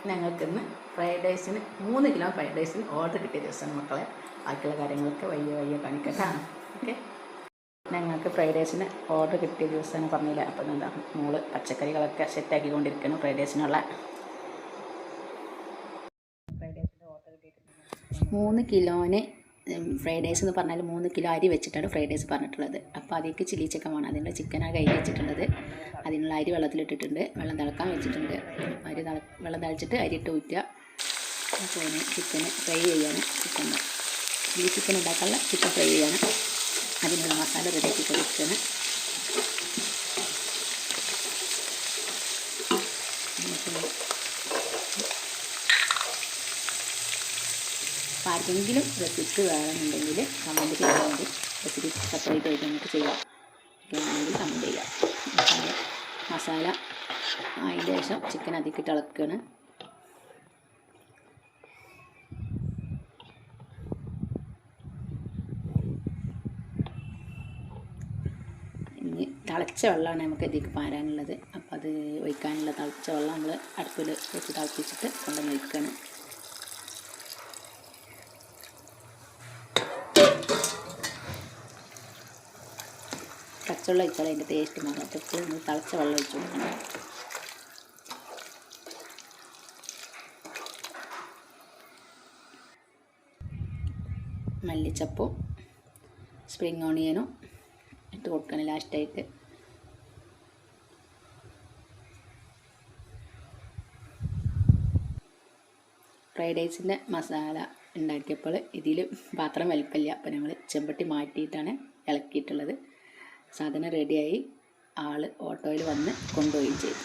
ഞങ്ങൾക്കിന്ന് fried റൈസിന് 3 kilo fried റൈസിന് order കിട്ടിയ ദിവസമാണ് മക്കളെ. ബാക്കിയുള്ള കാര്യങ്ങളൊക്കെ വയ്യ കാണിക്കട്ടാണ്. ഓക്കെ, ഞങ്ങൾക്ക് ഫ്രൈഡ് റൈസിന് ഓർഡർ കിട്ടിയ ദിവസമാണ് പറഞ്ഞില്ല. അപ്പം എന്താ മോള് പച്ചക്കറികളൊക്കെ സെറ്റാക്കിക്കൊണ്ടിരിക്കുന്നു. ഫ്രൈഡ് റൈസിനുള്ള ഫ്രൈഡ് റൈസിൻ്റെ ഓർഡർ കിട്ടിയിട്ടുണ്ട്. 3 കിലോന് ഫ്രൈഡ് റൈസ് എന്ന് പറഞ്ഞാൽ 3 കിലോ അരി വെച്ചിട്ടാണ് ഫ്രൈഡ് റൈസ് പറഞ്ഞിട്ടുള്ളത്. അപ്പോൾ അതിലേക്ക് ചില്ലി ചിക്കൻ വേണം. അതിൻ്റെ ചിക്കനാണ് കഴുകി വെച്ചിട്ടുള്ളത്. അതിനുള്ള അരി വെള്ളത്തിലിട്ടിട്ടുണ്ട്. വെള്ളം തിളക്കാൻ വെച്ചിട്ടുണ്ട്. വെള്ളം തിളച്ചിട്ട് അരി ഇട്ട് ഊറ്റുക. പിന്നെ ചിക്കന് ഫ്രൈ ചെയ്യാണ്. ചില്ലി ചിക്കൻ ഉണ്ടാക്കാനുള്ള ചിക്കൻ ഫ്രൈ ചെയ്യാണ്. അതിനുള്ള മസാല റെഡിയാക്കി കൊടുക്കുകയാണ്. അപ്പോൾ ആർക്കെങ്കിലും റെസിപ്പി വേണമെന്നുണ്ടെങ്കിൽ കമൻറ്റ് ചെയ്യാൻ വേണ്ടി റെസിപ്പി സെപ്പറേറ്റ് ആയിട്ട് നമുക്ക് ചെയ്യാം. വേണമെങ്കിൽ കമൻറ്റ് ചെയ്യാം. മസാല അതിന് ശേഷം ചിക്കൻ അതിക്കിട്ട് ഇളക്കുകയാണ്. ഇനി തിളച്ച വെള്ളമാണ് നമുക്ക് ഇതിലേക്ക് പാരാനുള്ളത്. അപ്പോൾ അത് ഒഴിക്കാനുള്ള തിളച്ച വെള്ളം നമ്മൾ അടുപ്പിൽ വെച്ച് തിളപ്പിച്ചിട്ട് കൊണ്ടുവന്ന് ഒഴിക്കുകയാണ്. പച്ചവെള്ളം ഒഴിച്ചാൽ അതിൻ്റെ ടേസ്റ്റ് മാറും. അപ്പോൾ എപ്പോഴും നമ്മൾ തിളച്ച വെള്ളം ഒഴിച്ചു കൊടുക്കണം. മല്ലിച്ചപ്പും സ്പ്രിംഗ് ഓണിയനും ഇട്ട് കൊടുക്കണം ലാസ്റ്റായിട്ട്. ഫ്രൈഡ് റൈസിൻ്റെ മസാല ഉണ്ടാക്കിയപ്പോൾ ഇതിൽ പാത്രം വലിപ്പമില്ല. അപ്പോൾ ഞങ്ങൾ ചെമ്പട്ടി മാറ്റിയിട്ടാണ് ഇളക്കിയിട്ടുള്ളത്. സാധനം റെഡിയായി. ആൾ ഓട്ടോയിൽ വന്ന് കൊണ്ടുപോവുകയും ചെയ്തു.